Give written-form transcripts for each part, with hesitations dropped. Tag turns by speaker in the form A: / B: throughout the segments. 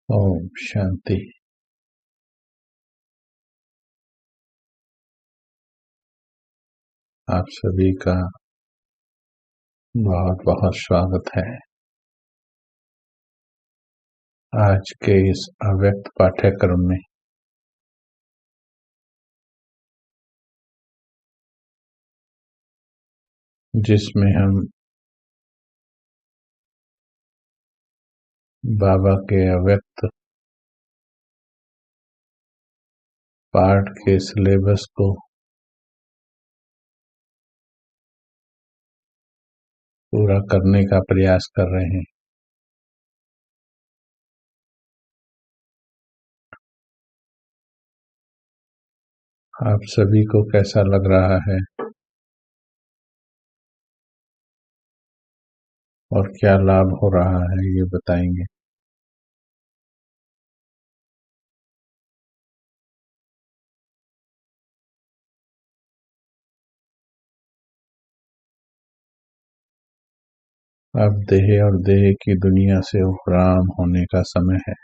A: ओम शांति। आप सभी का बहुत बहुत स्वागत है आज के इस अव्यक्त पाठ्यक्रम में। जिसमें हम बाबा के अव्यक्त पाठ के सिलेबस को पूरा करने का प्रयास कर रहे हैं। आप सभी को कैसा लग रहा है और क्या लाभ हो रहा है ये बताएंगे। अब देह और देह की दुनिया से उपराम होने का समय है।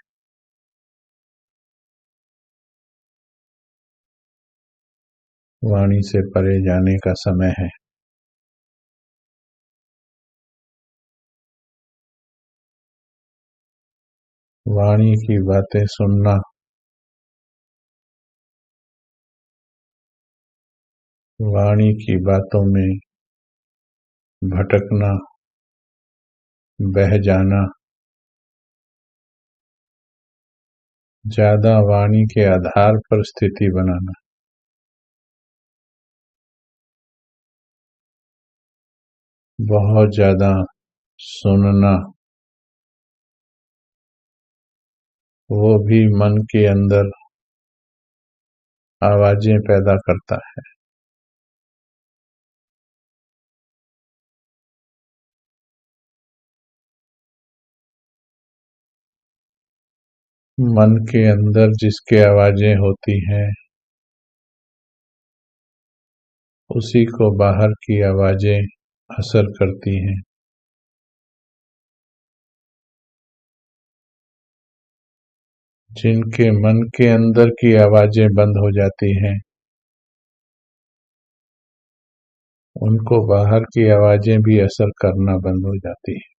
A: वाणी से परे जाने का समय है। वाणी की बातें सुनना, वाणी की बातों में भटकना, बह जाना, ज्यादा वाणी के आधार पर स्थिति बनाना, बहुत ज्यादा सुनना, वो भी मन के अंदर आवाजें पैदा करता है। मन के अंदर जिसके आवाजें होती हैं उसी को बाहर की आवाजें असर करती हैं। जिनके मन के अंदर की आवाजें बंद हो जाती हैं उनको बाहर की आवाजें भी असर करना बंद हो जाती हैं।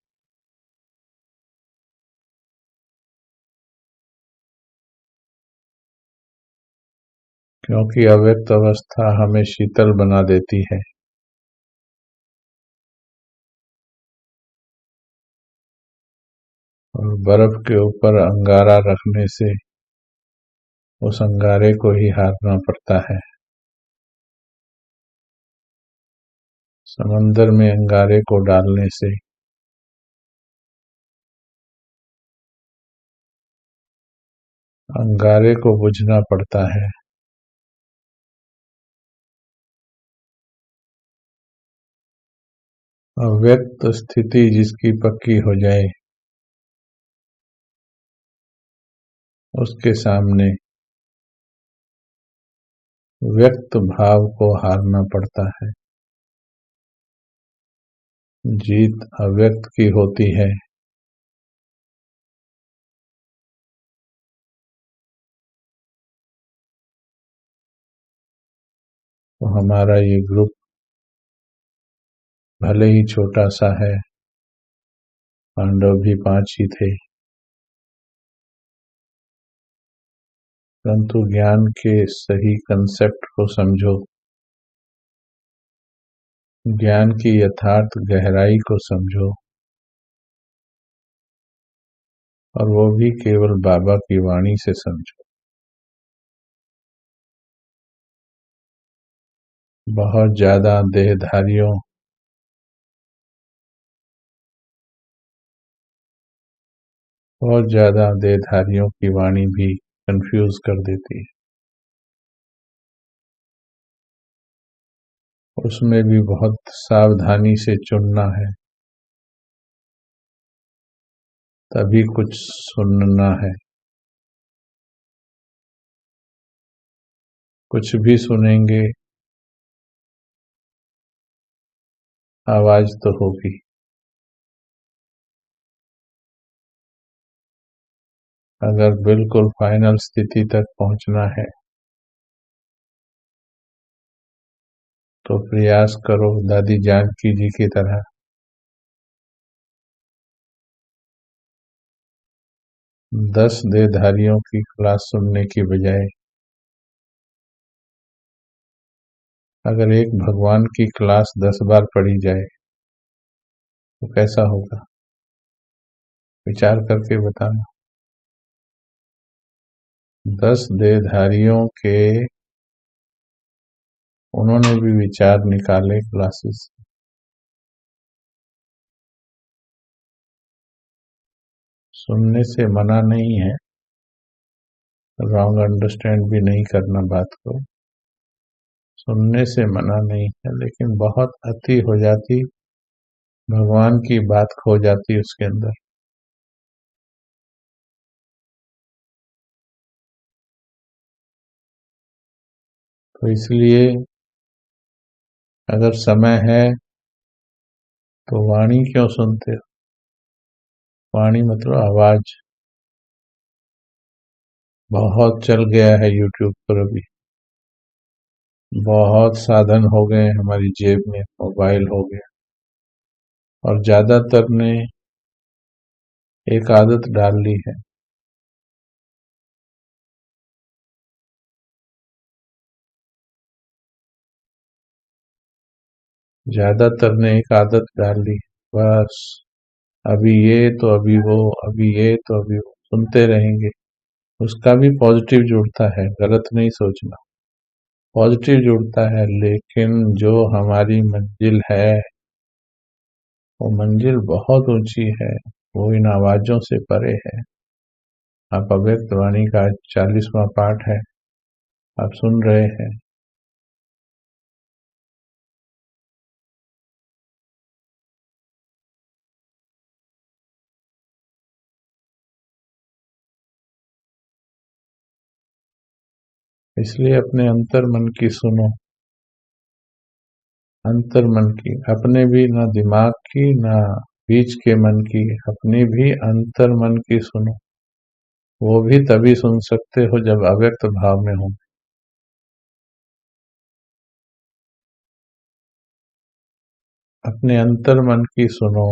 A: क्योंकि अव्यक्त अवस्था हमें शीतल बना देती है। और बर्फ के ऊपर अंगारा रखने से उस अंगारे को ही हारना पड़ता है। समंदर में अंगारे को डालने से अंगारे को बुझना पड़ता है। अव्यक्त स्थिति जिसकी पक्की हो जाए उसके सामने व्यक्त भाव को हारना पड़ता है। जीत अव्यक्त की होती है। तो हमारा ये ग्रुप भले ही छोटा सा है, पांडव भी 5 ही थे, परंतु ज्ञान के सही कंसेप्ट को समझो, ज्ञान की यथार्थ गहराई को समझो, और वो भी केवल बाबा की वाणी से समझो। बहुत ज्यादा देहधारियों की वाणी भी कंफ्यूज कर देती है। उसमें भी बहुत सावधानी से चुनना है, तभी कुछ सुनना है। कुछ भी सुनेंगे आवाज तो होगी। अगर बिल्कुल फाइनल स्थिति तक पहुंचना है तो प्रयास करो दादी जानकी जी की तरह 10 देहधारियों की क्लास सुनने की बजाय अगर एक भगवान की क्लास 10 बार पढ़ी जाए तो कैसा होगा? विचार करके बताना। 10 देहधारियों के उन्होंने भी विचार निकाले क्लासेस। सुनने से मना नहीं है, रॉन्ग अंडरस्टैंड भी नहीं करना बात को। सुनने से मना नहीं है, लेकिन बहुत अति हो जाती, भगवान की बात खो जाती उसके अंदर। तो इसलिए अगर समय है तो वाणी क्यों सुनते हो? वाणी मतलब आवाज। बहुत चल गया है यूट्यूब पर अभी, बहुत साधन हो गए हमारी जेब में, मोबाइल हो गया, और ज्यादातर ने एक आदत डाल ली है। ज्यादातर ने एक आदत डाल ली, बस अभी ये तो अभी वो, अभी ये तो अभी वो, सुनते रहेंगे। उसका भी पॉजिटिव जुड़ता है, गलत नहीं सोचना, पॉजिटिव जुड़ता है, लेकिन जो हमारी मंजिल है वो मंजिल बहुत ऊंची है, वो इन आवाजों से परे है। आप अव्यक्त वाणी का 40वां पाठ है, आप सुन रहे हैं। इसलिए अपने अंतर मन की सुनो, अंतर मन की, अपने भी, ना दिमाग की ना बीच के मन की, अपनी भी अंतर मन की सुनो। वो भी तभी सुन सकते हो जब अव्यक्त भाव में हो। अपने अंतर मन की सुनो,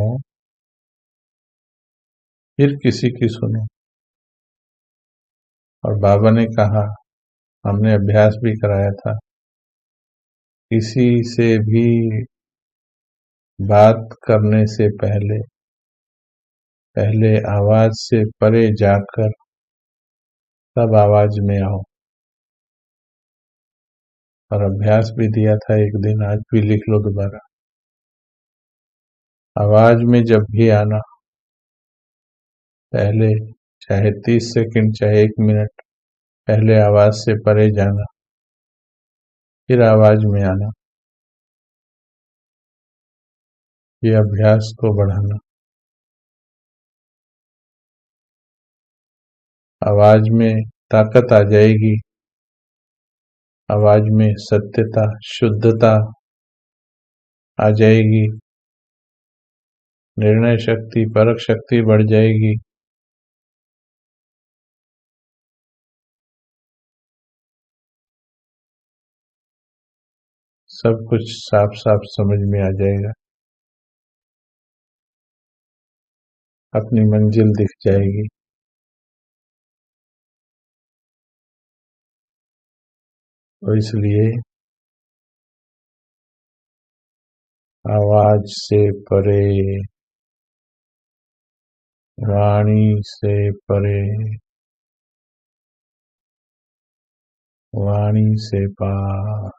A: फिर किसी की सुनो। और बाबा ने कहा, हमने अभ्यास भी कराया था, किसी से भी बात करने से पहले पहले आवाज से परे जाकर तब आवाज में आओ। और अभ्यास भी दिया था एक दिन, आज भी लिख लो दोबारा। आवाज में जब भी आना, पहले चाहे 30 सेकंड चाहे 1 मिनट पहले आवाज से परे जाना, फिर आवाज में आना। ये अभ्यास को बढ़ाना। आवाज में ताकत आ जाएगी, आवाज में सत्यता, शुद्धता आ जाएगी, निर्णय शक्ति, परख शक्ति बढ़ जाएगी। सब कुछ साफ साफ समझ में आ जाएगा, अपनी मंजिल दिख जाएगी। तो इसलिए आवाज से परे, वाणी से परे, वाणी से पार।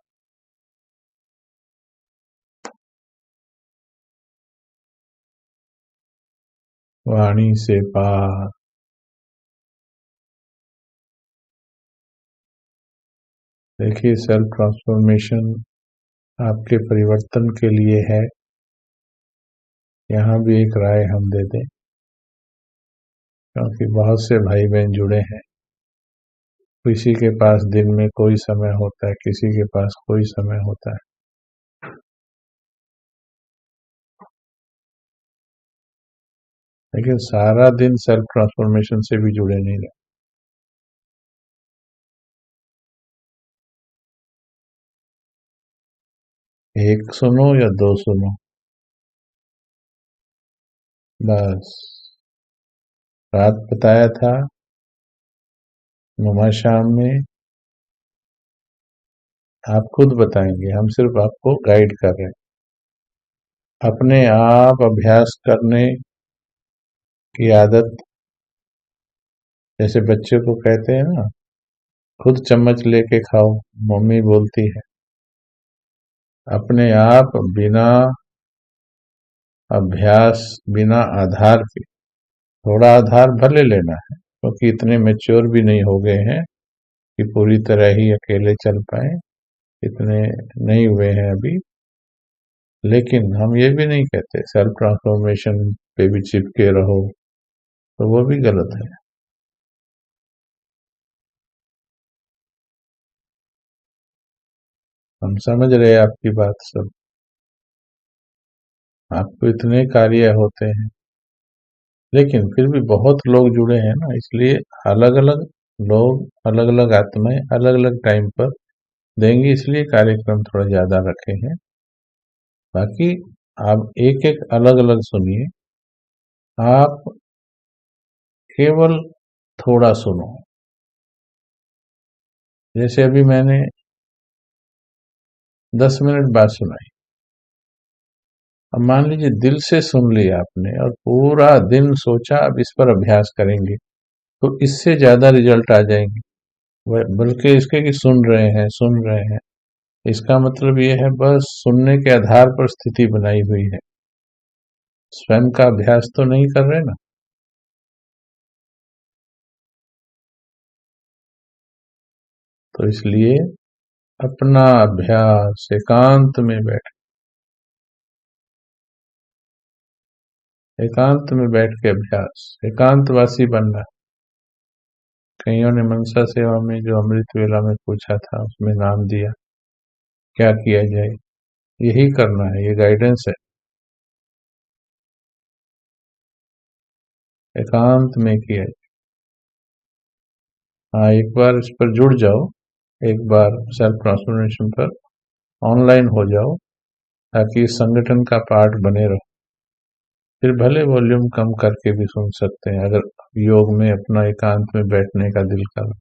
A: वाणी से पार। देखिए, सेल्फ ट्रांसफॉर्मेशन आपके परिवर्तन के लिए है। यहाँ भी एक राय हम दे दें, क्योंकि बहुत से भाई बहन जुड़े हैं। किसी के पास दिन में कोई समय होता है, किसी के पास कोई समय होता है। लेकिन सारा दिन सेल्फ ट्रांसफॉर्मेशन से भी जुड़े नहीं रहे। एक सुनो या दो सुनो, बस। रात बताया था, नुमा शाम में आप खुद बताएंगे, हम सिर्फ आपको गाइड कर रहे हैं। अपने आप अभ्यास करने की आदत, जैसे बच्चे को कहते हैं ना, खुद चम्मच लेके खाओ, मम्मी बोलती है। अपने आप बिना अभ्यास, बिना आधार के, थोड़ा आधार भले लेना है, क्योंकि इतने मैच्योर भी नहीं हो गए हैं कि पूरी तरह ही अकेले चल पाए, इतने नहीं हुए हैं अभी। लेकिन हम ये भी नहीं कहते सेल्फ ट्रांसफॉर्मेशन पे भी चिपके रहो, तो वो भी गलत है। हम समझ रहे हैं आपकी बात सब, आपको इतने कार्य होते हैं, लेकिन फिर भी बहुत लोग जुड़े हैं ना, इसलिए अलग अलग लोग, अलग अलग आत्माएं अलग अलग टाइम पर देंगे, इसलिए कार्यक्रम थोड़ा ज्यादा रखे हैं। बाकी आप एक एक अलग अलग सुनिए, आप केवल थोड़ा सुनो। जैसे अभी मैंने 10 मिनट बाद सुनाई, अब मान लीजिए दिल से सुन लिया आपने और पूरा दिन सोचा अब इस पर अभ्यास करेंगे, तो इससे ज्यादा रिजल्ट आ जाएंगे। बल्कि इसके कि सुन रहे हैं, सुन रहे हैं, इसका मतलब ये है बस सुनने के आधार पर स्थिति बनाई हुई है, स्वयं का अभ्यास तो नहीं कर रहे ना। तो इसलिए अपना अभ्यास एकांत में बैठ, एकांत में बैठ के अभ्यास, एकांतवासी बनना। कईयों ने मनसा सेवा में जो अमृत वेला में पूछा था, उसमें नाम दिया, क्या किया जाए? यही करना है, ये गाइडेंस है, एकांत में किया जाए। हाँ, एक बार इस पर जुड़ जाओ, एक बार सेल्फ ट्रांसफॉर्मेशन पर ऑनलाइन हो जाओ, ताकि इस संगठन का पार्ट बने रहो। फिर भले वॉल्यूम कम करके भी सुन सकते हैं, अगर योग में अपना एकांत में बैठने का दिल कर।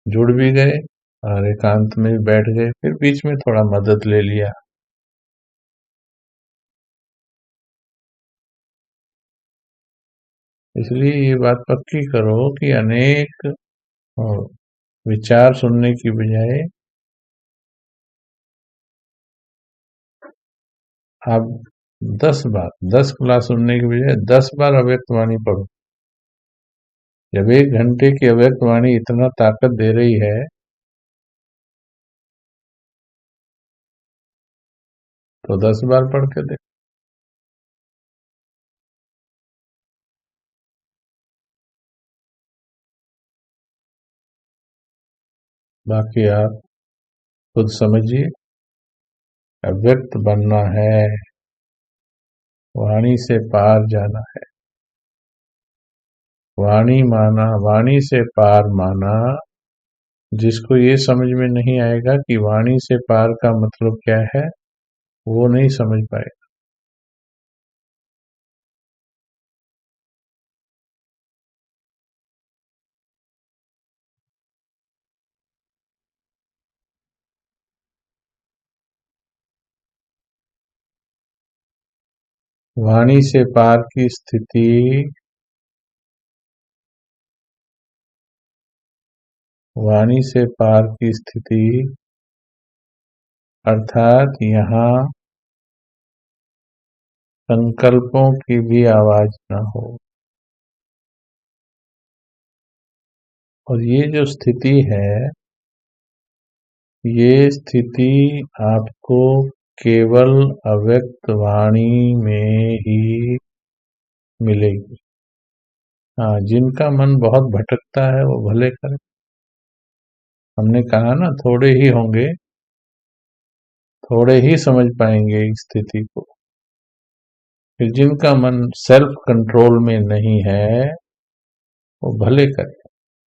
A: जुड़ भी गए और एकांत में भी बैठ गए, फिर बीच में थोड़ा मदद ले लिया। इसलिए ये बात पक्की करो कि अनेक विचार सुनने की बजाय आप 10 बार, 10 क्लास सुनने की बजाय 10 बार अव्यक्त वाणी पढ़ो। जब 1 घंटे की अव्यक्त वाणी इतना ताकत दे रही है, तो 10 बार पढ़ के दे। बाकी आप खुद समझिए, अव्यक्त बनना है, वाणी से पार जाना है। वाणी माना, वाणी से पार माना, जिसको ये समझ में नहीं आएगा कि वाणी से पार का मतलब क्या है, वो नहीं समझ पाएगा। वाणी से पार की स्थिति, वाणी से पार की स्थिति अर्थात यहाँ संकल्पों की भी आवाज ना हो। और ये जो स्थिति है, ये स्थिति आपको केवल अव्यक्त वाणी में ही मिलेगी। हाँ, जिनका मन बहुत भटकता है वो भले करे। हमने कहा ना, थोड़े ही होंगे, थोड़े ही समझ पाएंगे इस स्थिति को। फिर जिनका मन सेल्फ कंट्रोल में नहीं है वो भले करे,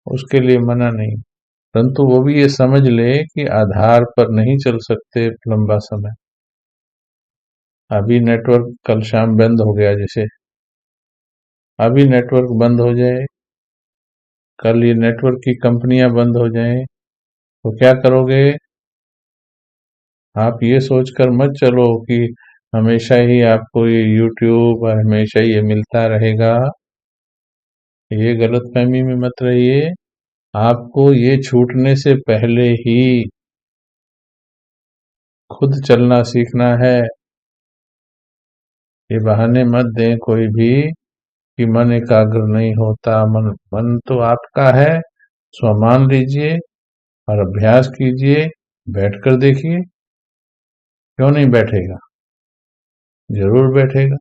A: उसके लिए मना नहीं, परंतु वो भी ये समझ ले कि आधार पर नहीं चल सकते लंबा समय। अभी नेटवर्क कल शाम बंद हो गया, जैसे अभी नेटवर्क बंद हो जाए, कल ये नेटवर्क की कंपनियां बंद हो जाएं, तो क्या करोगे? आप ये सोचकर मत चलो कि हमेशा ही आपको ये यूट्यूब और हमेशा ही ये मिलता रहेगा। ये गलतफहमी में मत रहिए। आपको ये छूटने से पहले ही खुद चलना सीखना है। ये बहाने मत दें कोई भी कि मन एकाग्र नहीं होता। मन मन तो आपका है, स्वमान लीजिए और अभ्यास कीजिए, बैठकर देखिए। क्यों नहीं बैठेगा? जरूर बैठेगा।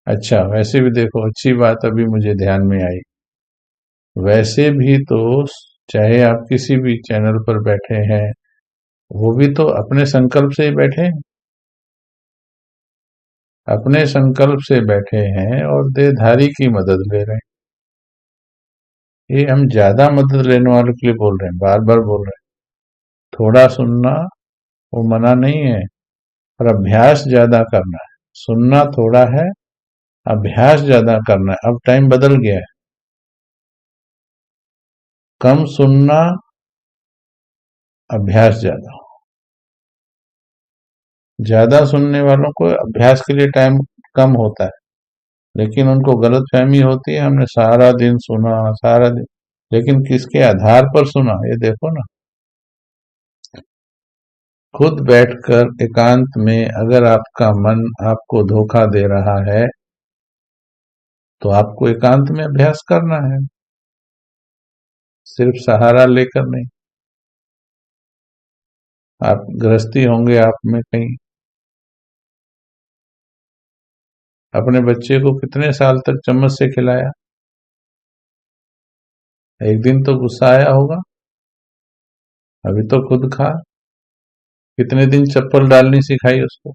A: अच्छा, वैसे भी देखो, अच्छी बात अभी मुझे ध्यान में आई। वैसे भी तो चाहे आप किसी भी चैनल पर बैठे हैं, वो भी तो अपने संकल्प से ही बैठे हैं, अपने संकल्प से बैठे हैं और देहधारी की मदद ले रहे हैं। ये हम ज्यादा मदद लेने वालों के लिए बोल रहे हैं, बार बार बोल रहे हैं। थोड़ा सुनना वो मना नहीं है, पर अभ्यास ज्यादा करना है। सुनना थोड़ा है, अभ्यास ज्यादा करना है। अब टाइम बदल गया है। कम सुनना, अभ्यास ज्यादा। ज्यादा सुनने वालों को अभ्यास के लिए टाइम कम होता है, लेकिन उनको गलतफहमी होती है, हमने सारा दिन सुना, सारा दिन। लेकिन किसके आधार पर सुना, ये देखो ना। खुद बैठकर एकांत में अगर आपका मन आपको धोखा दे रहा है, तो आपको एकांत में अभ्यास करना है, सिर्फ सहारा लेकर नहीं। आप गृहस्थी होंगे, आप में कहीं अपने बच्चे को कितने साल तक चम्मच से खिलाया? एक दिन तो गुस्सा आया होगा। अभी तो खुद खा। कितने दिन चप्पल डालनी सिखाई उसको?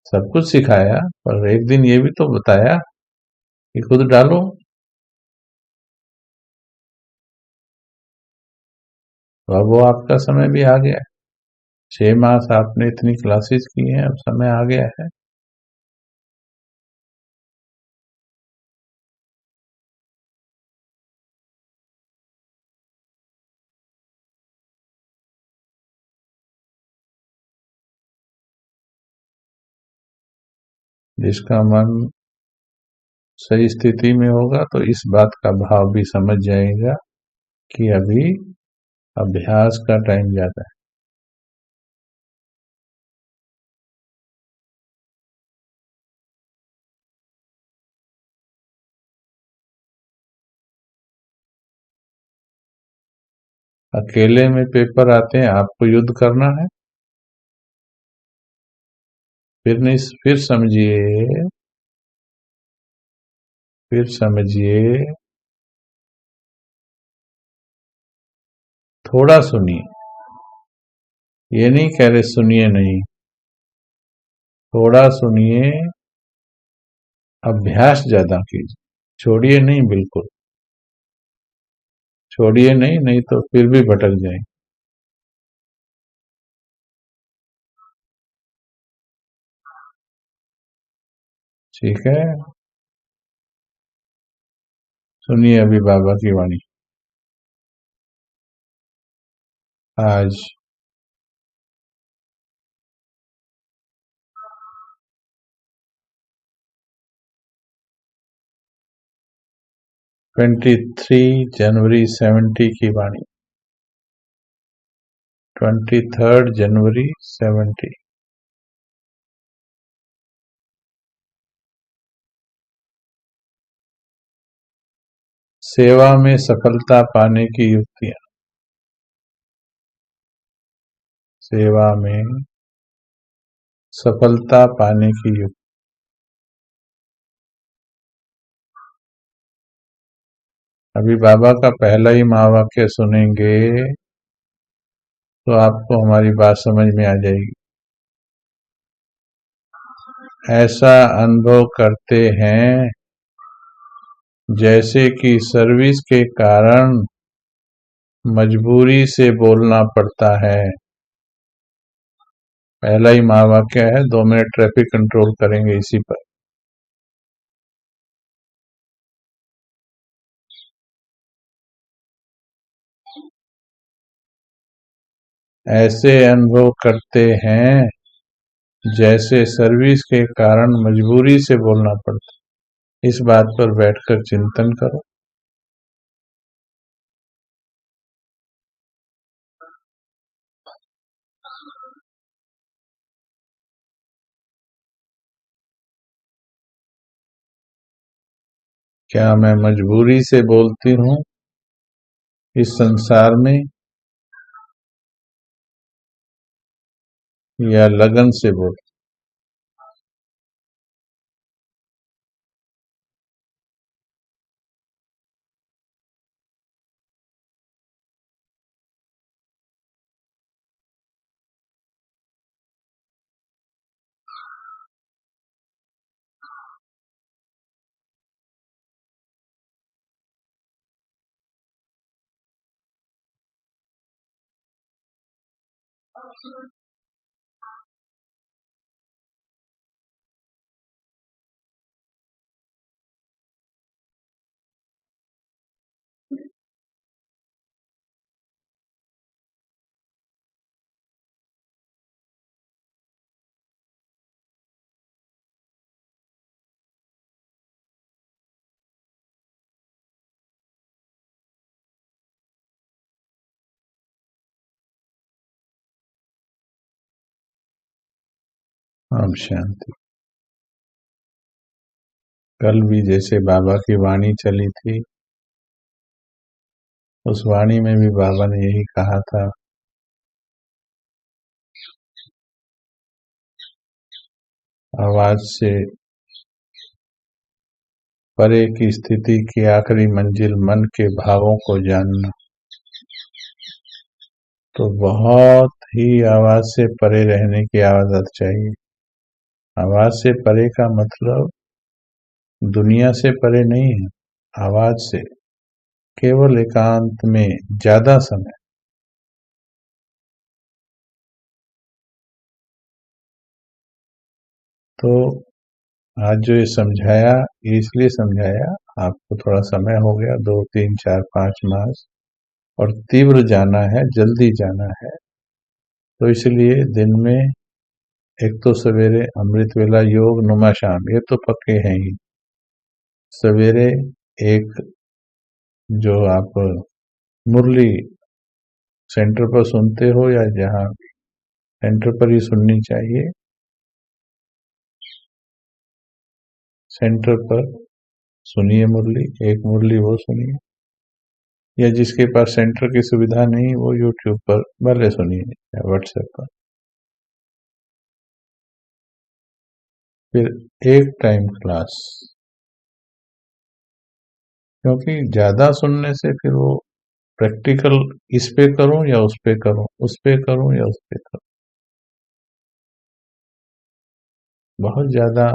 A: सब कुछ सिखाया, पर एक दिन ये भी तो बताया कि खुद डालो। तो अब वो आपका समय भी आ गया है। 6 मास आपने इतनी क्लासेस की हैं, अब समय आ गया है। जिसका मन सही स्थिति में होगा तो इस बात का भाव भी समझ जाएगा कि अभी अभ्यास का टाइम ज्यादा है। अकेले में पेपर आते हैं, आपको युद्ध करना है। फिर नहीं, फिर समझिए, थोड़ा सुनिए। ये नहीं कह रहे सुनिए नहीं, थोड़ा सुनिए, अभ्यास ज्यादा कीजिए। छोड़िए नहीं, बिल्कुल छोड़िए नहीं, नहीं तो फिर भी भटक जाएंगे। ठीक है, सुनिए अभी बाबा की वाणी। आज 23 जनवरी 70 की वाणी। 23 जनवरी 70। सेवा में सफलता पाने की युक्तियां। सेवा में सफलता पाने की युक्ति। अभी बाबा का पहला ही महावाक्य सुनेंगे तो आपको हमारी बात समझ में आ जाएगी। ऐसा अनुभव करते हैं जैसे कि सर्विस के कारण मजबूरी से बोलना पड़ता है। पहला ही महावाक्य है, 2 मिनट ट्रैफिक कंट्रोल करेंगे इसी पर। ऐसे अनुभव करते हैं जैसे सर्विस के कारण मजबूरी से बोलना पड़ता है। इस बात पर बैठकर चिंतन करो। क्या मैं मजबूरी से बोलती हूँ इस संसार में, या लगन से बोलती? अब शांति। कल भी जैसे बाबा की वाणी चली थी, उस वाणी में भी बाबा ने यही कहा था, आवाज से परे की स्थिति की आखिरी मंजिल मन के भावों को जानना। तो बहुत ही आवाज से परे रहने की आदत चाहिए। आवाज से परे का मतलब दुनिया से परे नहीं है, आवाज से केवल एकांत में ज्यादा समय। तो आज जो ये समझाया, ये इसलिए समझाया, आपको थोड़ा समय हो गया, 2 3 4 5 मास, और तीव्र जाना है, जल्दी जाना है। तो इसलिए दिन में एक तो सवेरे अमृत वेला योग नुमा शाम, ये तो पक्के हैं ही। सवेरे एक जो आप मुरली सेंटर पर सुनते हो या जहाँ सेंटर पर ही सुननी चाहिए, सेंटर पर सुनिए मुरली, एक मुरली वो सुनिए, या जिसके पास सेंटर की सुविधा नहीं वो यूट्यूब पर भले सुनिए या व्हाट्सएप पर। फिर एक टाइम क्लास, क्योंकि ज्यादा सुनने से फिर वो प्रैक्टिकल इस पे करूं या उस पे करूं, उस पे करूं या उस पे करूं, बहुत ज्यादा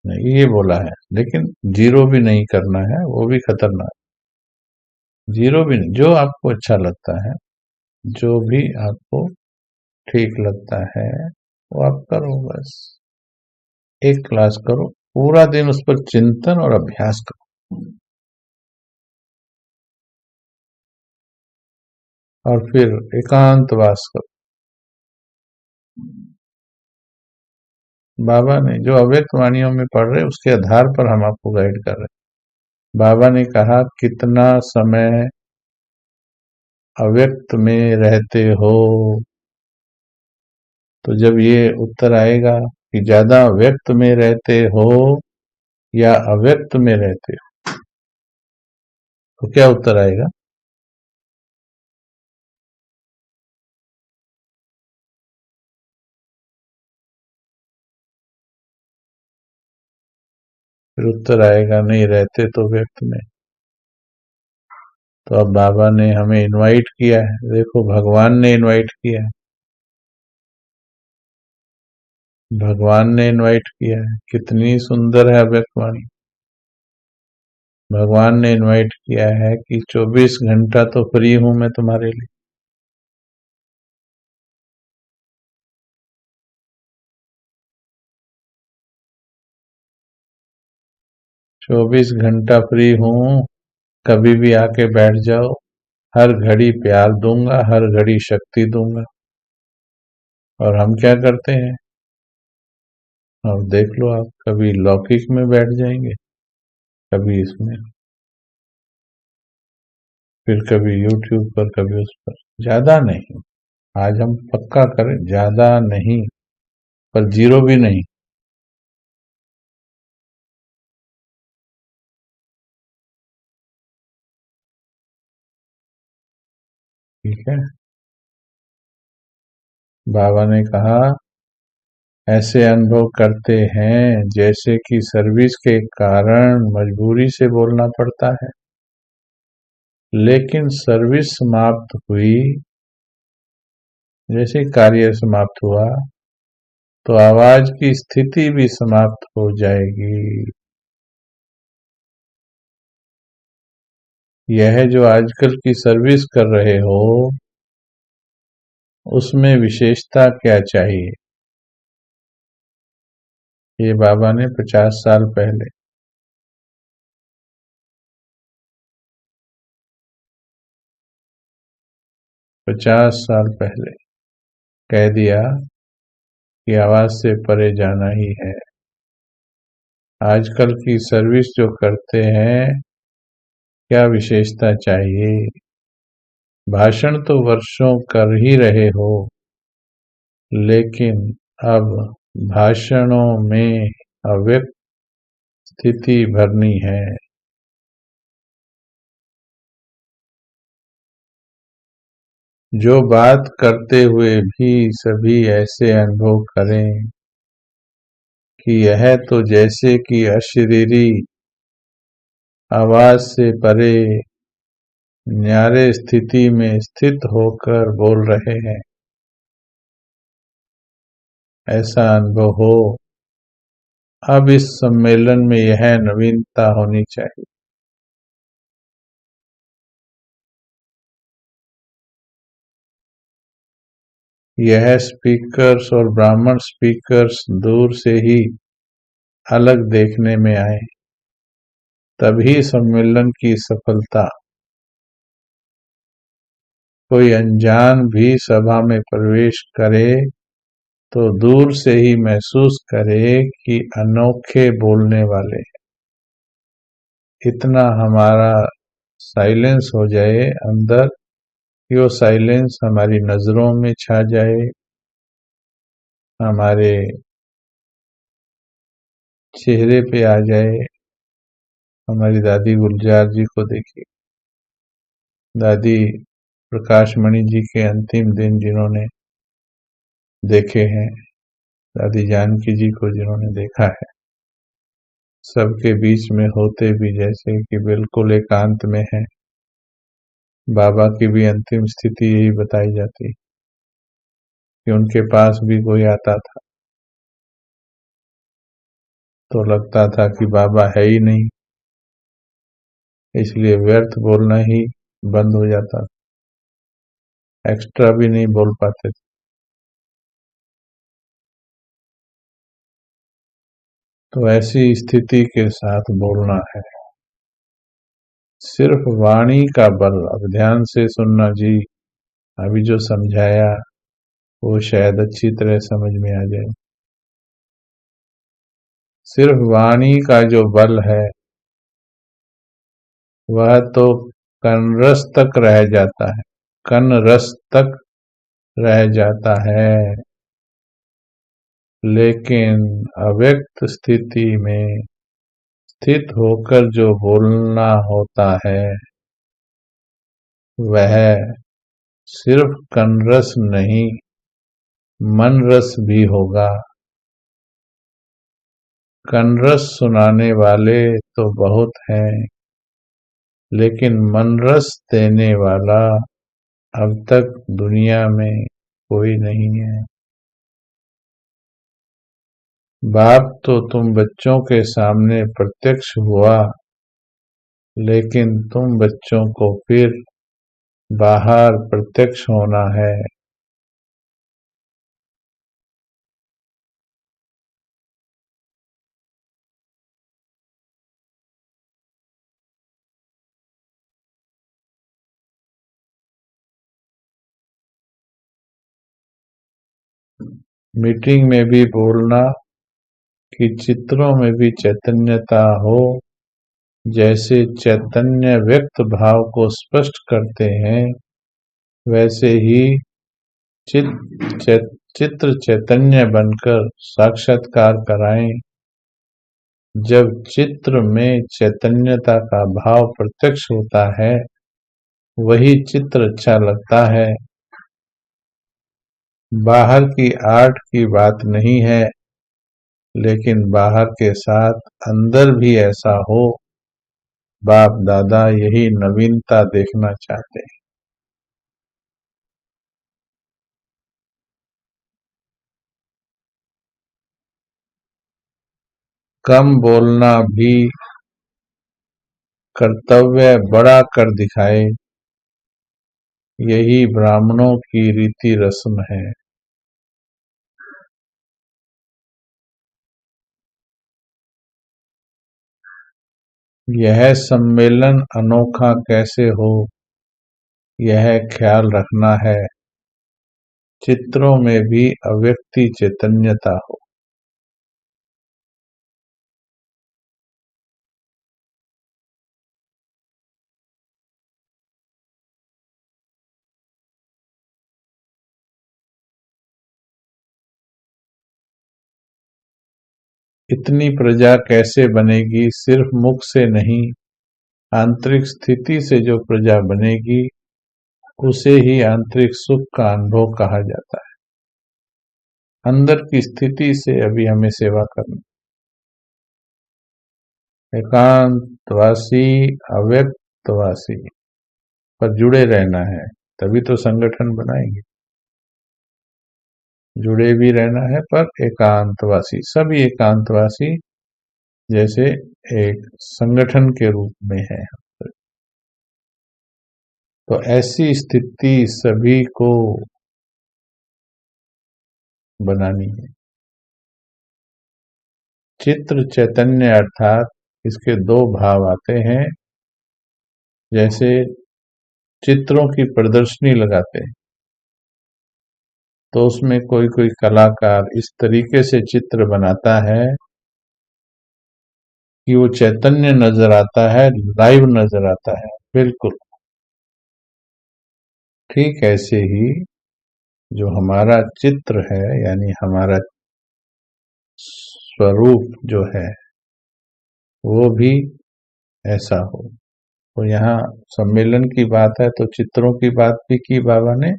A: नहीं, ये बोला है। लेकिन जीरो भी नहीं करना है, वो भी खतरनाक। जीरो भी नहीं, जो आपको अच्छा लगता है, जो भी आपको ठीक लगता है वो आप करो बस। एक क्लास करो, पूरा दिन उस पर चिंतन और अभ्यास करो, और फिर एकांतवास करो। बाबा ने जो अव्यक्त वाणियों में पढ़ रहे, उसके आधार पर हम आपको गाइड कर रहे हैं। बाबा ने कहा, कितना समय अव्यक्त में रहते हो? तो जब ये उत्तर आएगा कि ज्यादा व्यक्त में रहते हो या अव्यक्त में रहते हो, तो क्या उत्तर आएगा? फिर उत्तर आएगा, नहीं रहते तो व्यक्त में। तो अब बाबा ने हमें इनवाइट किया है, देखो भगवान ने इनवाइट किया है। भगवान ने इनवाइट किया है। कितनी सुंदर है अव्यक्तवाणी। भगवान ने इनवाइट किया है कि 24 घंटा तो फ्री हूं मैं तुम्हारे लिए। 24 घंटा फ्री हूं, कभी भी आके बैठ जाओ। हर घड़ी प्यार दूंगा, हर घड़ी शक्ति दूंगा। और हम क्या करते हैं? अब देख लो आप, कभी लौकिक में बैठ जाएंगे, कभी इसमें, फिर कभी यूट्यूब पर, कभी उस पर। ज्यादा नहीं, आज हम पक्का करें, ज्यादा नहीं, पर जीरो भी नहीं। ठीक है। बाबा ने कहा ऐसे अनुभव करते हैं जैसे कि सर्विस के कारण मजबूरी से बोलना पड़ता है, लेकिन सर्विस समाप्त हुई, जैसे कार्य समाप्त हुआ तो आवाज की स्थिति भी समाप्त हो जाएगी। यह जो आजकल की सर्विस कर रहे हो, उसमें विशेषता क्या चाहिए? ये बाबा ने 50 साल पहले, 50 साल पहले कह दिया कि आवाज से परे जाना ही है। आजकल की सर्विस जो करते हैं, क्या विशेषता चाहिए? भाषण तो वर्षों कर ही रहे हो, लेकिन अब भाषणों में अव्यक्त स्थिति भरनी है। जो बात करते हुए भी सभी ऐसे अनुभव करें कि यह तो जैसे कि अशरीरी आवाज से परे न्यारे स्थिति में स्थित होकर बोल रहे हैं, ऐसा अनुभव हो। अब इस सम्मेलन में यह नवीनता होनी चाहिए। यह स्पीकर्स और ब्राह्मण स्पीकर्स दूर से ही अलग देखने में आए, तभी सम्मेलन की सफलता। कोई अनजान भी सभा में प्रवेश करे तो दूर से ही महसूस करे कि अनोखे बोलने वाले। इतना हमारा साइलेंस हो जाए अंदर कि वो साइलेंस हमारी नजरों में छा जाए, हमारे चेहरे पे आ जाए। हमारी दादी गुलजार जी को देखिए, दादी प्रकाश मणि जी के अंतिम दिन जिन्होंने देखे हैं, दादी जानकी जी को जिन्होंने देखा है, सबके बीच में होते भी जैसे कि बिल्कुल एकांत में है। बाबा की भी अंतिम स्थिति यही बताई जाती कि उनके पास भी कोई आता था तो लगता था कि बाबा है ही नहीं, इसलिए व्यर्थ बोलना ही बंद हो जाता था, एक्स्ट्रा भी नहीं बोल पाते थे। तो ऐसी स्थिति के साथ बोलना है, सिर्फ वाणी का बल। अब ध्यान से सुनना जी, अभी जो समझाया वो शायद अच्छी तरह समझ में आ जाए। सिर्फ वाणी का जो बल है वह तो कनरस तक रह जाता है, कन रस तक रह जाता है, लेकिन अव्यक्त स्थिति में स्थित होकर जो बोलना होता है वह सिर्फ कनरस नहीं, मन रस भी होगा। कनरस सुनाने वाले तो बहुत हैं, लेकिन मन रस देने वाला अब तक दुनिया में कोई नहीं है। बाप तो तुम बच्चों के सामने प्रत्यक्ष हुआ, लेकिन तुम बच्चों को फिर बाहर प्रत्यक्ष होना है। मीटिंग में भी बोलना कि चित्रों में भी चैतन्यता हो, जैसे चैतन्य व्यक्त भाव को स्पष्ट करते हैं, वैसे ही चित्र चैतन्य बनकर साक्षात्कार कराएं। जब चित्र में चैतन्यता का भाव प्रत्यक्ष होता है, वही चित्र अच्छा लगता है। बाहर की आर्ट की बात नहीं है, लेकिन बाहर के साथ अंदर भी ऐसा हो। बाप दादा यही नवीनता देखना चाहते हैं। कम बोलना भी कर्तव्य बड़ा कर दिखाए, यही ब्राह्मणों की रीति रस्म है। यह सम्मेलन अनोखा कैसे हो, यह ख्याल रखना है। चित्रों में भी अव्यक्ति चैतन्यता हो। इतनी प्रजा कैसे बनेगी? सिर्फ मुख से नहीं, आंतरिक स्थिति से जो प्रजा बनेगी, उसे ही आंतरिक सुख का अनुभव कहा जाता है। अंदर की स्थिति से अभी हमें सेवा करनी। एकांतवासी, अव्यक्तवासी पर जुड़े रहना है, तभी तो संगठन बनाएंगे। जुड़े भी रहना है पर एकांतवासी, सभी एकांतवासी जैसे एक संगठन के रूप में है। तो ऐसी स्थिति सभी को बनानी है। चित्र चैतन्य अर्थात इसके दो भाव आते हैं। जैसे चित्रों की प्रदर्शनी लगाते हैं, तो उसमें कोई कोई कलाकार इस तरीके से चित्र बनाता है कि वो चैतन्य नजर आता है, लाइव नजर आता है। बिल्कुल ठीक ऐसे ही जो हमारा चित्र है, यानी हमारा स्वरूप जो है, वो भी ऐसा हो। तो यहाँ सम्मेलन की बात है तो चित्रों की बात भी की बाबा ने।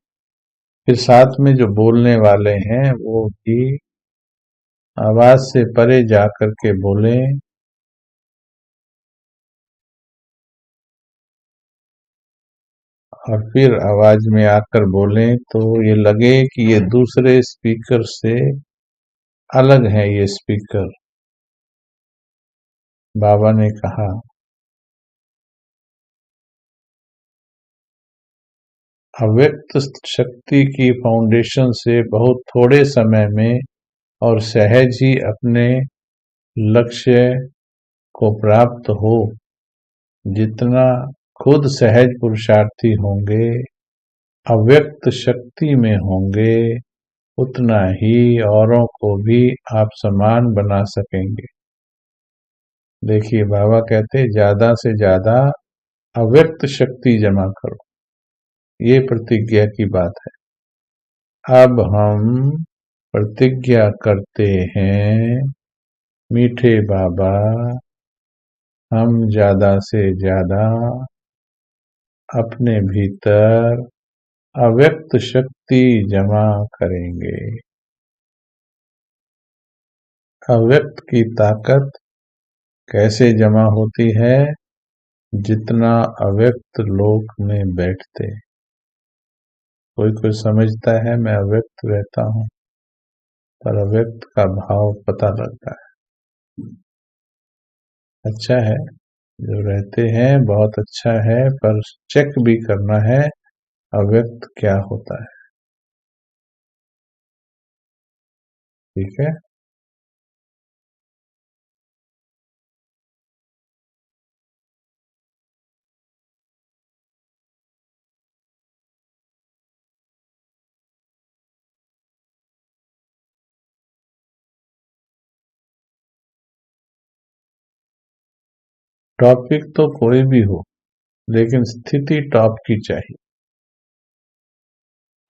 A: फिर साथ में जो बोलने वाले हैं वो भी आवाज से परे जाकर के बोले, और फिर आवाज में आकर बोले तो ये लगे कि ये दूसरे स्पीकर से अलग है। ये स्पीकर बाबा ने कहा, अव्यक्त शक्ति की फाउंडेशन से बहुत थोड़े समय में और सहज ही अपने लक्ष्य को प्राप्त हो। जितना खुद सहज पुरुषार्थी होंगे, अव्यक्त शक्ति में होंगे, उतना ही औरों को भी आप समान बना सकेंगे। देखिए बाबा कहते ज्यादा से ज्यादा अव्यक्त शक्ति जमा करो, ये प्रतिज्ञा की बात है। अब हम प्रतिज्ञा करते हैं, मीठे बाबा, हम ज्यादा से ज्यादा अपने भीतर अव्यक्त शक्ति जमा करेंगे। अव्यक्त की ताकत कैसे जमा होती है? जितना अव्यक्त लोक में बैठते। कोई कोई समझता है मैं अव्यक्त रहता हूँ, पर अव्यक्त का भाव पता लगता है। अच्छा है जो रहते हैं, बहुत अच्छा है, पर चेक भी करना है अव्यक्त क्या होता है। ठीक है। टॉपिक तो कोई भी हो, लेकिन स्थिति टॉप की चाहिए।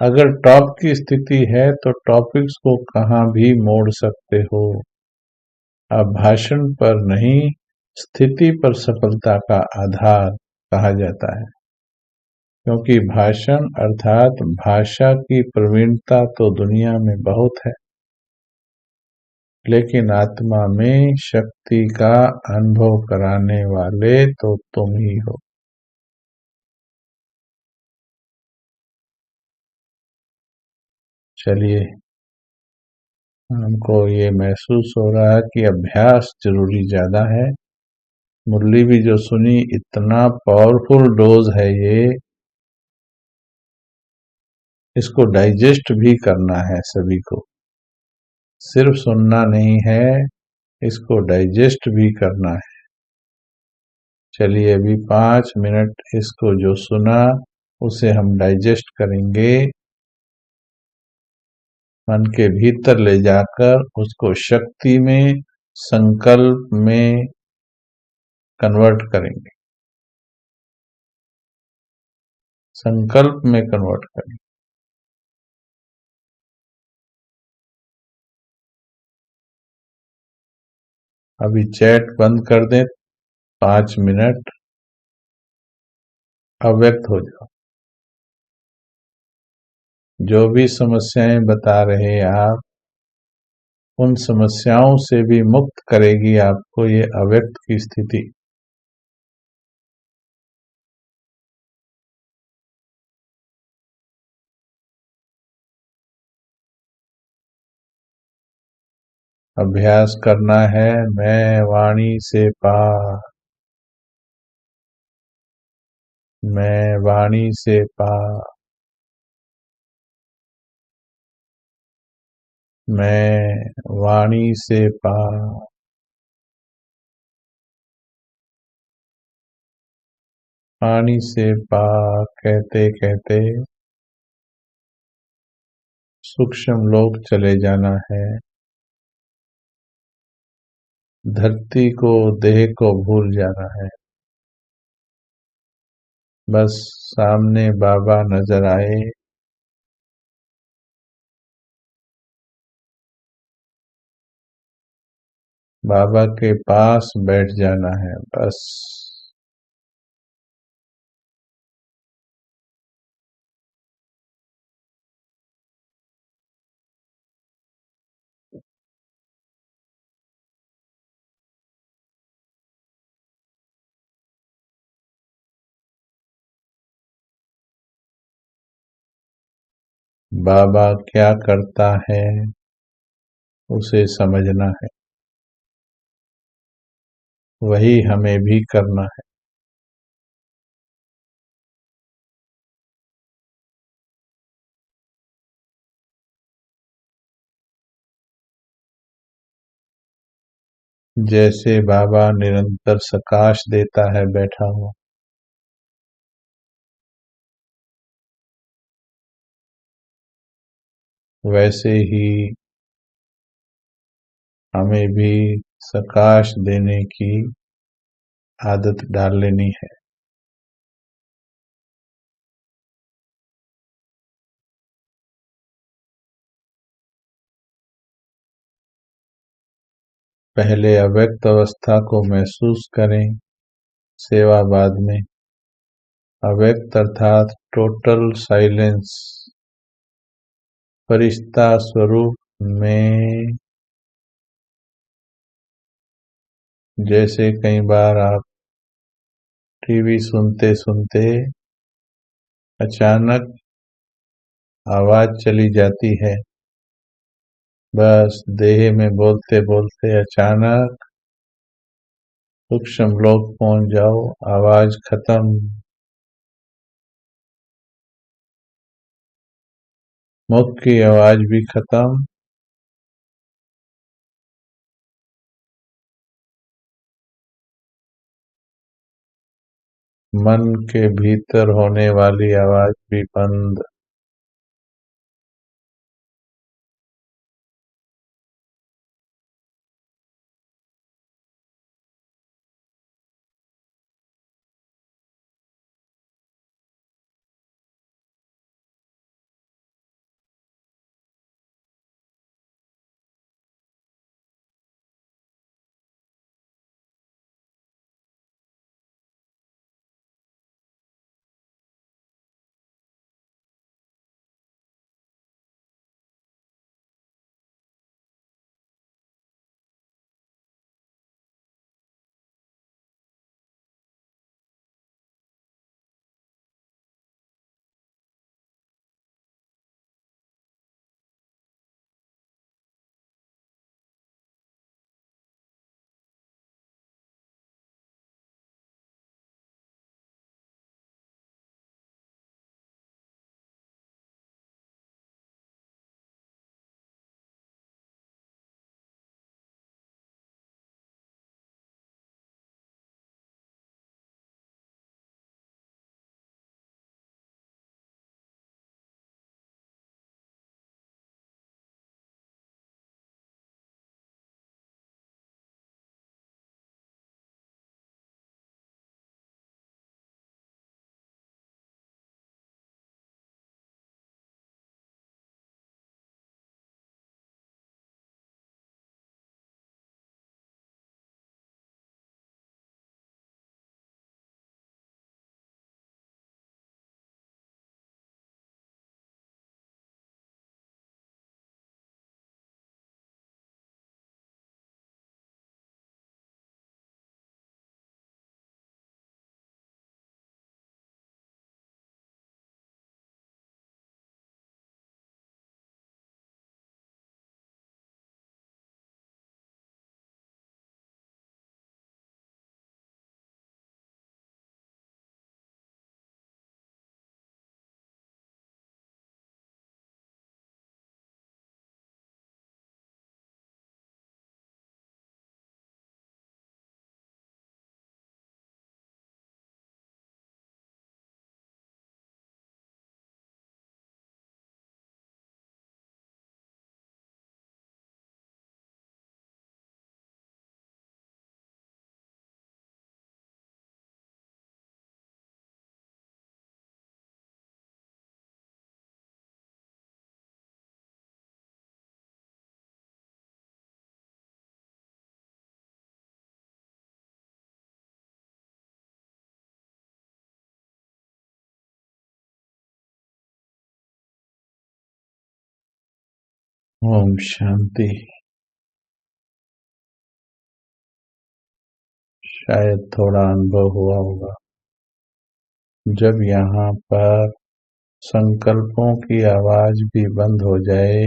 A: अगर टॉप की स्थिति है तो टॉपिक्स को कहाँ भी मोड़ सकते हो। अब भाषण पर नहीं, स्थिति पर सफलता का आधार कहा जाता है, क्योंकि भाषण अर्थात भाषा की प्रवीणता तो दुनिया में बहुत है, लेकिन आत्मा में शक्ति का अनुभव कराने वाले तो तुम ही हो। चलिए, हमको ये महसूस हो रहा है कि अभ्यास जरूरी ज्यादा है। मुरली भी जो सुनी, इतना पावरफुल डोज है ये, इसको डाइजेस्ट भी करना है सभी को। सिर्फ सुनना नहीं है, इसको डाइजेस्ट भी करना है। चलिए अभी 5 मिनट इसको जो सुना उसे हम डाइजेस्ट करेंगे, मन के भीतर ले जाकर उसको शक्ति में, संकल्प में कन्वर्ट करेंगे, संकल्प में कन्वर्ट करेंगे। अभी चैट बंद कर दें, 5 मिनट अव्यक्त हो जाओ। जो भी समस्याएं बता रहे आप, उन समस्याओं से भी मुक्त करेगी आपको ये अव्यक्त की स्थिति। अभ्यास करना है, मैं वाणी से पार, मैं वाणी से पार, मैं वाणी से पार। वाणी से पार कहते कहते सूक्ष्म लोक चले जाना है। धरती को, देह को भूल जाना है। बस सामने बाबा नजर आए, बाबा के पास बैठ जाना है बस। बाबा क्या करता है उसे समझना है, वही हमें भी करना है। जैसे बाबा निरंतर प्रकाश देता है बैठा हुआ, वैसे ही हमें भी प्रकाश देने की आदत डाल लेनी है। पहले अव्यक्त अवस्था को महसूस करें, सेवा बाद में। अव्यक्त अर्थात टोटल साइलेंस, फरिश्ता स्वरूप में। जैसे कई बार आप टीवी सुनते सुनते अचानक आवाज चली जाती है, बस देह में बोलते बोलते अचानक सूक्ष्म लोक पहुंच जाओ, आवाज खत्म, मुख की आवाज भी खत्म, मन के भीतर होने वाली आवाज भी बंद। ओम शांति। शायद थोड़ा अनुभव हुआ होगा, जब यहाँ पर संकल्पों की आवाज भी बंद हो जाए,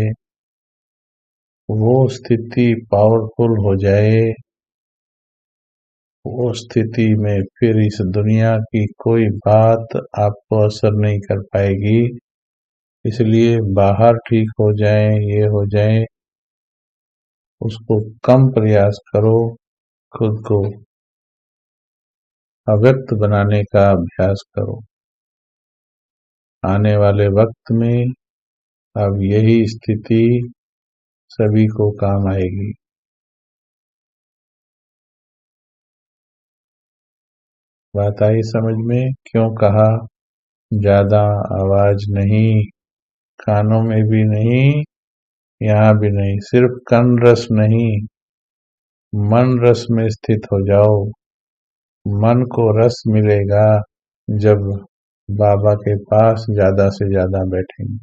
A: वो स्थिति पावरफुल हो जाए, वो स्थिति में फिर इस दुनिया की कोई बात आपको असर नहीं कर पाएगी। इसलिए बाहर ठीक हो जाए, ये हो जाए, उसको कम प्रयास करो, खुद को अव्यक्त बनाने का अभ्यास करो। आने वाले वक्त में अब यही स्थिति सभी को काम आएगी। बात आई समझ में? क्यों कहा ज्यादा आवाज नहीं, कानों में भी नहीं, यहाँ भी नहीं, सिर्फ कण रस नहीं, मन रस में स्थित हो जाओ। मन को रस मिलेगा जब बाबा के पास ज्यादा से ज्यादा बैठेंगे।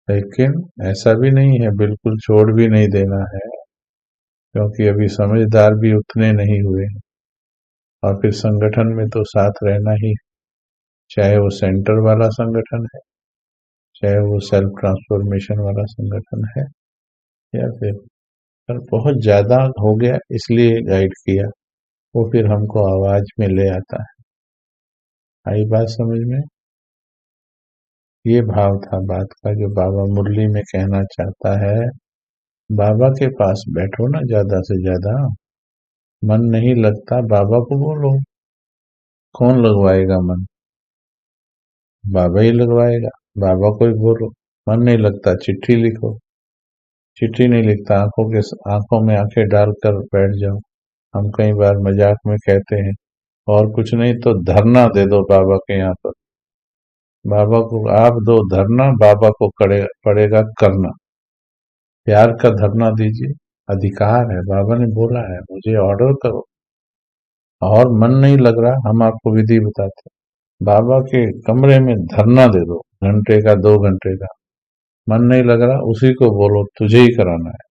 A: लेकिन ऐसा भी नहीं है बिल्कुल छोड़ भी नहीं देना है, क्योंकि अभी समझदार भी उतने नहीं हुए हैं। और फिर संगठन में तो साथ रहना ही, चाहे वो सेंटर वाला संगठन है, चाहे वो सेल्फ ट्रांसफॉर्मेशन वाला संगठन है या फिर, पर बहुत ज्यादा हो गया इसलिए गाइड किया, वो फिर हमको आवाज में ले आता है। आई बात समझ में? ये भाव था बात का जो बाबा मुरली में कहना चाहता है। बाबा के पास बैठो ना, ज्यादा से ज्यादा। मन नहीं लगता, बाबा को बोलो। कौन लगवाएगा मन? बाबा ही लगवाएगा। बाबा को ही बोलो। मन नहीं लगता, चिट्ठी लिखो। चिट्ठी नहीं लिखता, आंखों में आंखें डालकर बैठ जाओ। हम कई बार मजाक में कहते हैं, और कुछ नहीं तो धरना दे दो बाबा के यहाँ पर। बाबा को आप दो धरना, बाबा को पड़ेगा करना। प्यार का धरना दीजिए, अधिकार है, बाबा ने बोला है मुझे ऑर्डर करो। और मन नहीं लग रहा, हम आपको विधि बताते हैं। बाबा के कमरे में धरना दे दो, घंटे का 2 घंटे का। मन नहीं लग रहा, उसी को बोलो तुझे ही कराना है,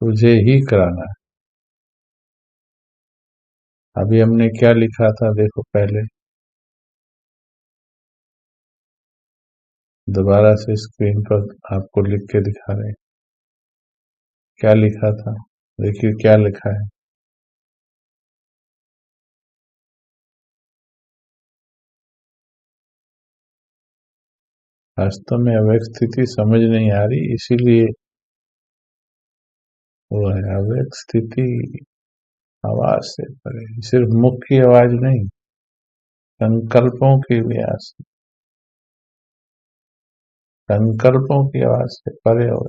A: तुझे ही कराना है। अभी हमने क्या लिखा था देखो पहले, दोबारा से स्क्रीन पर आपको लिख के दिखा रहे हैं। क्या लिखा था, देखिए क्या लिखा है। वास्तव में अव्यक्त स्थिति समझ नहीं आ रही, इसीलिए वो है अव्यक्त स्थिति। आवाज से परे, सिर्फ मुख की आवाज नहीं, संकल्पों की भी संकल्पों की आवाज से परे हो।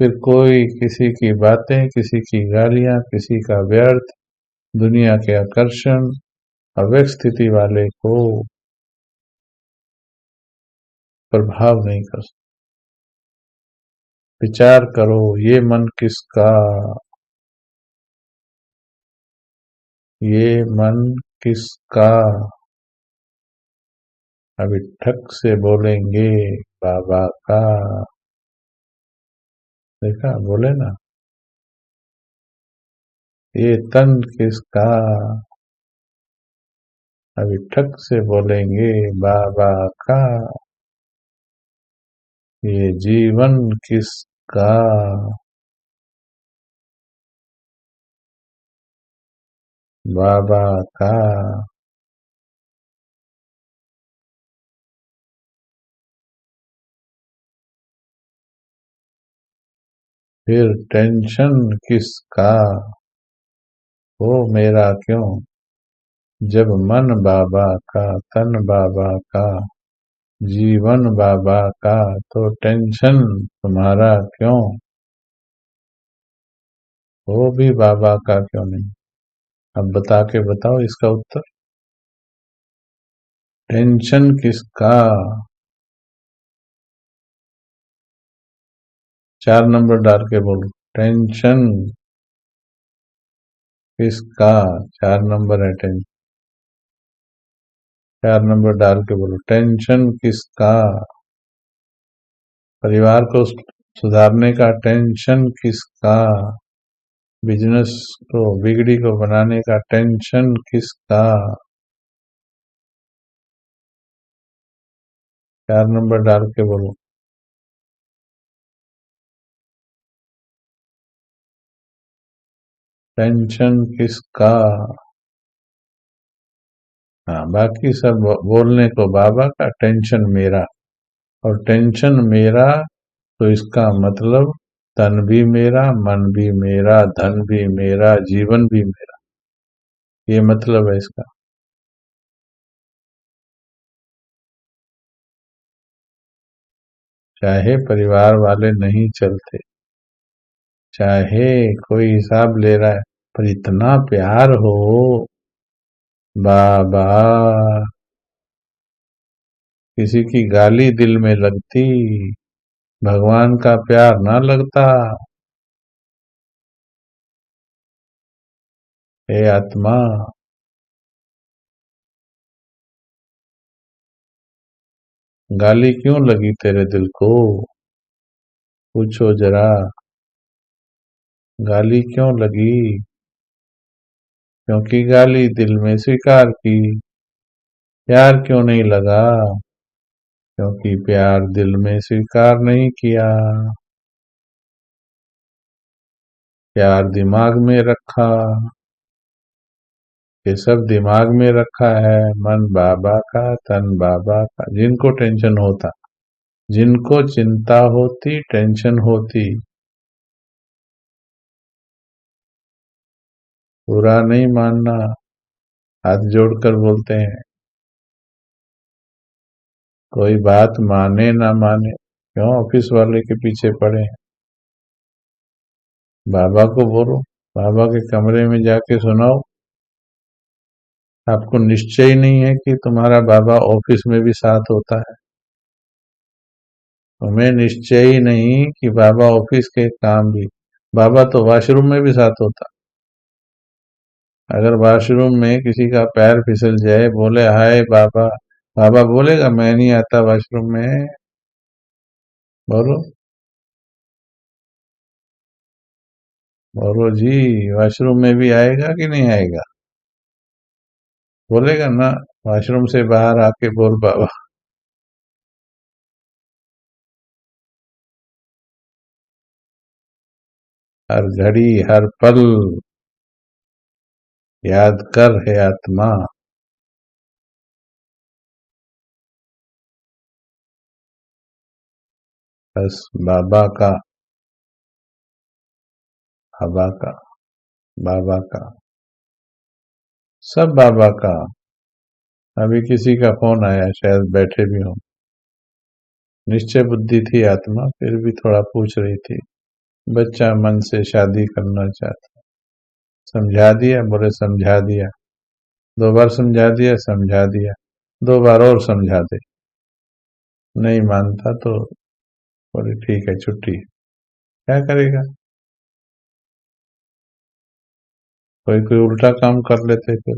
A: फिर कोई किसी की बातें, किसी की गालियां, किसी का व्यर्थ, दुनिया के आकर्षण अव्यक्त स्थिति वाले को प्रभाव नहीं कर सकते। विचार करो, ये मन किसका, ये मन किसका। अभी ठक से बोलेंगे बाबा का। देखा, बोले ना। ये तन किसका, अभी ठक से बोलेंगे बाबा का। ये जीवन किसका, बाबा का। फिर टेंशन किसका, वो मेरा क्यों। जब मन बाबा का, तन बाबा का, जीवन बाबा का, तो टेंशन तुम्हारा क्यों। वो भी बाबा का क्यों नहीं। अब बता के बताओ इसका उत्तर। टेंशन किसका, 4 नंबर डाल के बोलो। टेंशन किसका, 4 नंबर है टेंशन। 4 नंबर डाल के बोलो, टेंशन किसका। परिवार को सुधारने का टेंशन किसका। बिजनेस को, बिगड़ी को बनाने का टेंशन किसका। 4 नंबर डाल के बोलो। टेंशन किसका। हाँ, बाकी सब बोलने को बाबा का, टेंशन मेरा। और टेंशन मेरा, तो इसका मतलब तन भी मेरा, मन भी मेरा, धन भी मेरा, जीवन भी मेरा। ये मतलब है इसका। चाहे परिवार वाले नहीं चलते, चाहे कोई हिसाब ले रहा है, पर इतना प्यार हो बाबा, किसी की गाली दिल में लगती, भगवान का प्यार ना लगता। हे आत्मा, गाली क्यों लगी तेरे दिल को, पूछो जरा। गाली क्यों लगी, क्योंकि गाली दिल में स्वीकार की। प्यार क्यों नहीं लगा? क्योंकि प्यार दिल में स्वीकार नहीं किया। प्यार दिमाग में रखा। ये सब दिमाग में रखा है। मन बाबा का, तन बाबा का। जिनको टेंशन होता, जिनको चिंता होती, टेंशन होती, बुरा नहीं मानना। हाथ जोड़कर बोलते हैं, कोई बात माने ना माने, क्यों ऑफिस वाले के पीछे पड़े हैं? बाबा को बोलो, बाबा के कमरे में जाके सुनाओ। आपको निश्चय ही नहीं है कि तुम्हारा बाबा ऑफिस में भी साथ होता है? तुम्हें निश्चय ही नहीं कि बाबा ऑफिस के काम भी, बाबा तो वॉशरूम में भी साथ होता। अगर वॉशरूम में किसी का पैर फिसल जाए, बोले हाय बाबा, बाबा बोलेगा मैं नहीं आता वॉशरूम में? बोलो, बोलो जी, वॉशरूम में भी आएगा कि नहीं आएगा? बोलेगा ना। वॉशरूम से बाहर आके बोल बाबा। हर घड़ी हर पल याद कर है आत्मा। बस बाबा का, बाबा का, बाबा का, सब बाबा का। अभी किसी का फोन आया, शायद बैठे भी हों। निश्चय बुद्धि थी आत्मा, फिर भी थोड़ा पूछ रही थी। बच्चा मन से शादी करना चाहता। समझा दिया, बोले समझा दिया। 2 बार समझा दिया, समझा दिया। 2 बार और समझा दे। नहीं मानता तो बोले ठीक है, छुट्टी। क्या करेगा? कोई कोई उल्टा काम कर लेते फिर।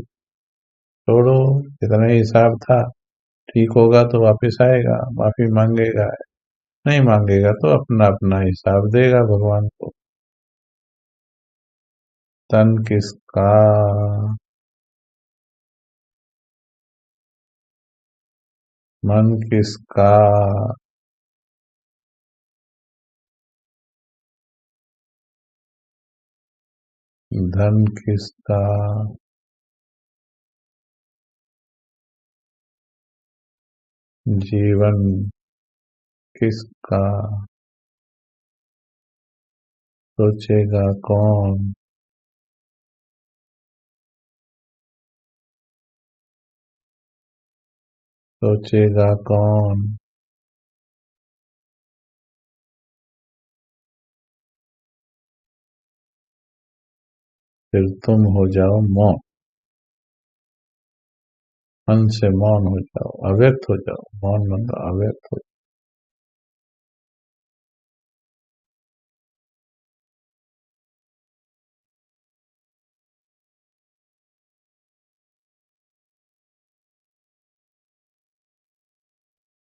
A: छोड़ो, इतना ही हिसाब था। ठीक होगा तो वापस आएगा, माफी मांगेगा। नहीं मांगेगा तो अपना अपना हिसाब देगा भगवान को। तन किसका? मन किसका? धन किसका? जीवन किसका? सोचेगा कौन? सोचेगा कौन? फिर तुम हो जाओ मौन। मन से मौन हो जाओ, अव्यक्त हो जाओ। मौन मतलब अव्यक्त हो जाओ।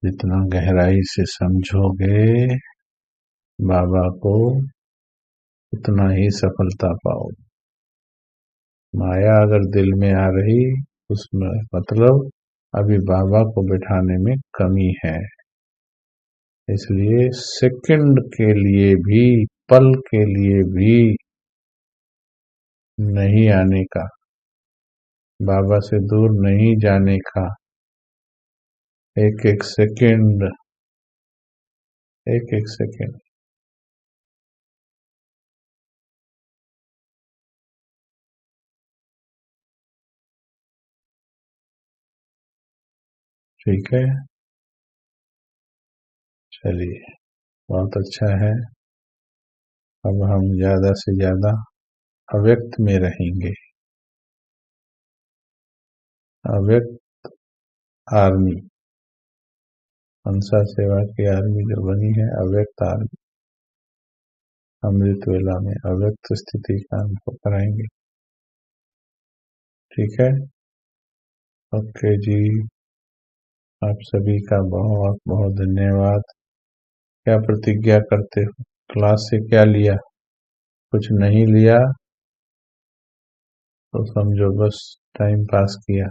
A: जितना गहराई से समझोगे बाबा को, उतना ही सफलता पाओगे। माया अगर दिल में आ रही, उसमें मतलब अभी बाबा को बिठाने में कमी है। इसलिए सेकंड के लिए भी, पल के लिए भी नहीं आने का, बाबा से दूर नहीं जाने का। एक एक सेकंड, एक एक सेकंड। ठीक है, चलिए, बहुत अच्छा है। अब हम ज्यादा से ज्यादा अव्यक्त में रहेंगे। अव्यक्त आर्मी, मनसा सेवा की आर्मी जो बनी है, अव्यक्त आर्मी। अमृत वेला में अव्यक्त स्थिति का अनुभव कराएंगे। ठीक है, ओके जी। आप सभी का बहुत बहुत धन्यवाद। क्या प्रतिज्ञा करते हो? क्लास से क्या लिया? कुछ नहीं लिया तो समझो बस टाइम पास किया।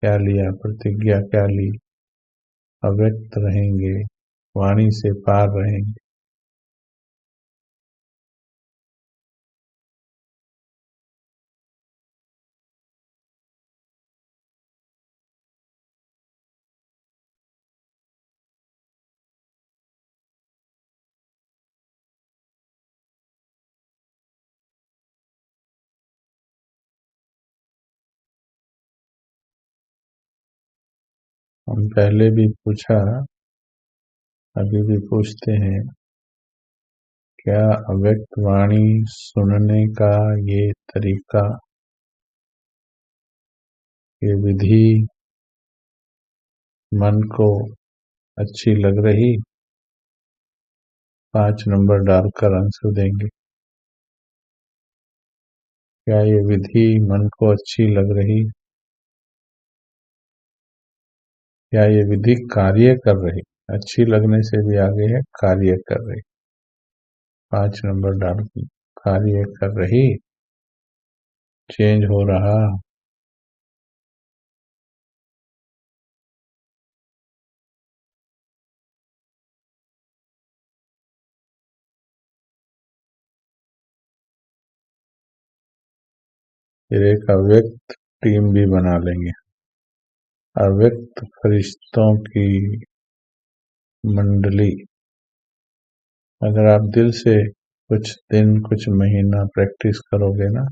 A: क्या लिया, प्रतिज्ञा क्या ली, अव्यक्त रहेंगे, वाणी से पार रहेंगे। हम पहले भी पूछा, अभी भी पूछते हैं, क्या अव्यक्त वाणी सुनने का ये तरीका, ये विधि मन को अच्छी लग रही? 5 नंबर डालकर आंसर देंगे। क्या ये विधि मन को अच्छी लग रही? क्या ये विधि कार्य कर रही? अच्छी लगने से भी आगे है, कार्य कर रही। 5 नंबर डालकर, कार्य कर रही, चेंज हो रहा। फिर एक अव्यक्त टीम भी बना लेंगे, अव्यक्त फरिश्तों की मंडली। अगर आप दिल से कुछ दिन, कुछ महीना प्रैक्टिस करोगे ना,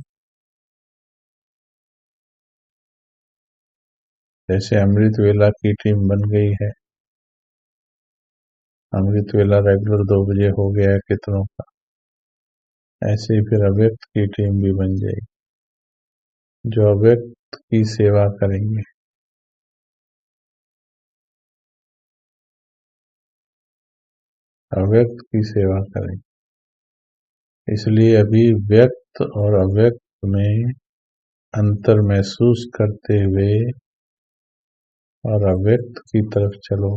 A: जैसे अमृत वेला की टीम बन गई है, अमृत वेला रेगुलर 2 बजे हो गया है कितनों का, ऐसे ही फिर अव्यक्त की टीम भी बन जाएगी, जो अव्यक्त की सेवा करेंगे। अव्यक्त की सेवा करेंगे। इसलिए अभी व्यक्त और अव्यक्त में अंतर महसूस करते हुए और अव्यक्त की तरफ चलो।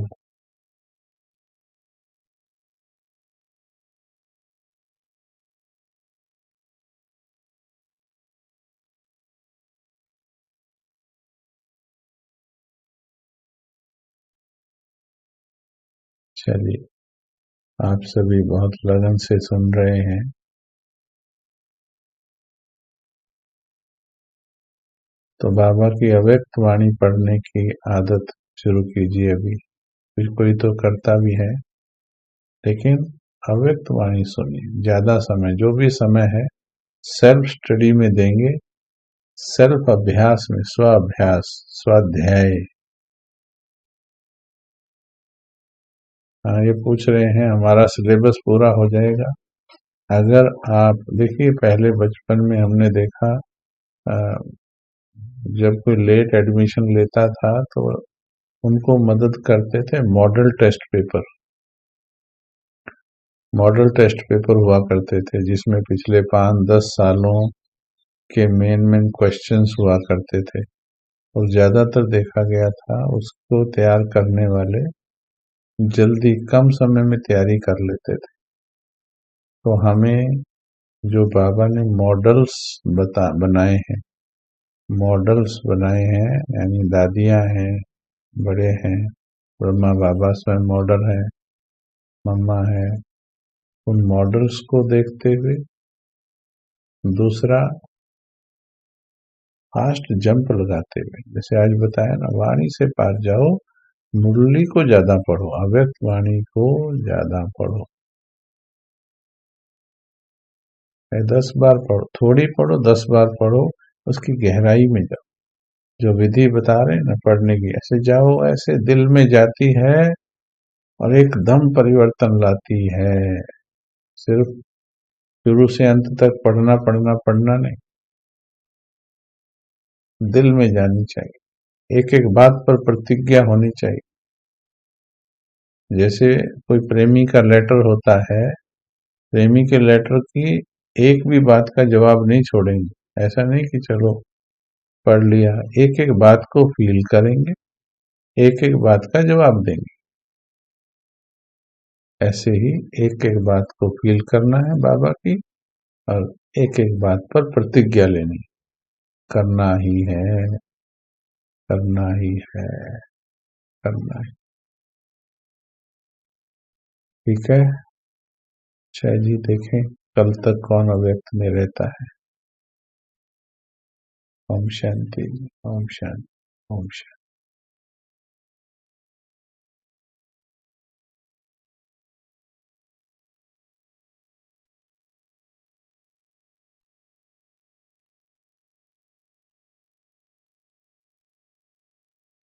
A: चलिए, आप सभी बहुत लगन से सुन रहे हैं, तो बाबा की अव्यक्त वाणी पढ़ने की आदत शुरू कीजिए। अभी फिर कोई तो करता भी है, लेकिन अव्यक्त वाणी सुनिए। ज्यादा समय, जो भी समय है, सेल्फ स्टडी में देंगे, सेल्फ अभ्यास में, स्व अभ्यास, स्वाध्याय। हाँ, ये पूछ रहे हैं हमारा सिलेबस पूरा हो जाएगा? अगर आप देखिए, पहले बचपन में हमने देखा, जब कोई लेट एडमिशन लेता था तो उनको मदद करते थे model test paper. Model test paper हुआ करते थे जिसमें पिछले 5-10 सालों के मेन क्वेश्चंस हुआ करते थे, और ज्यादातर देखा गया था उसको तैयार करने वाले जल्दी कम समय में तैयारी कर लेते थे। तो हमें जो बाबा ने बनाए हैं, मॉडल्स बनाए हैं, यानी दादियां हैं, बड़े हैं, ब्रह्मा बाबा स्वयं मॉडल है, मम्मा है, उन मॉडल्स को देखते हुए। दूसरा, फास्ट जंप लगाते हुए, जैसे आज बताया ना, वाणी से पार जाओ, मुरली को ज्यादा पढ़ो, अव्यक्त वाणी को ज्यादा पढ़ो। 10 बार पढ़ो, थोड़ी पढ़ो, 10 बार पढ़ो, उसकी गहराई में जाओ। जो विधि बता रहे हैं ना पढ़ने की, ऐसे जाओ, ऐसे दिल में जाती है और एकदम परिवर्तन लाती है। सिर्फ शुरू से अंत तक पढ़ना पढ़ना पढ़ना नहीं, दिल में जानी चाहिए, एक एक बात पर प्रतिज्ञा होनी चाहिए। जैसे कोई प्रेमी का लेटर होता है, प्रेमी के लेटर की एक भी बात का जवाब नहीं छोड़ेंगे। ऐसा नहीं कि चलो पढ़ लिया, एक एक बात को फील करेंगे, एक एक बात का जवाब देंगे। ऐसे ही एक एक बात को फील करना है बाबा की, और एक एक बात पर प्रतिज्ञा लेनी, करना ही है। करना ही है, करना है। ठीक है, अच्छा जी, देखें कल तक कौन अव्यक्त में रहता है। ओम शांति। ओम शांति। ओम शांति।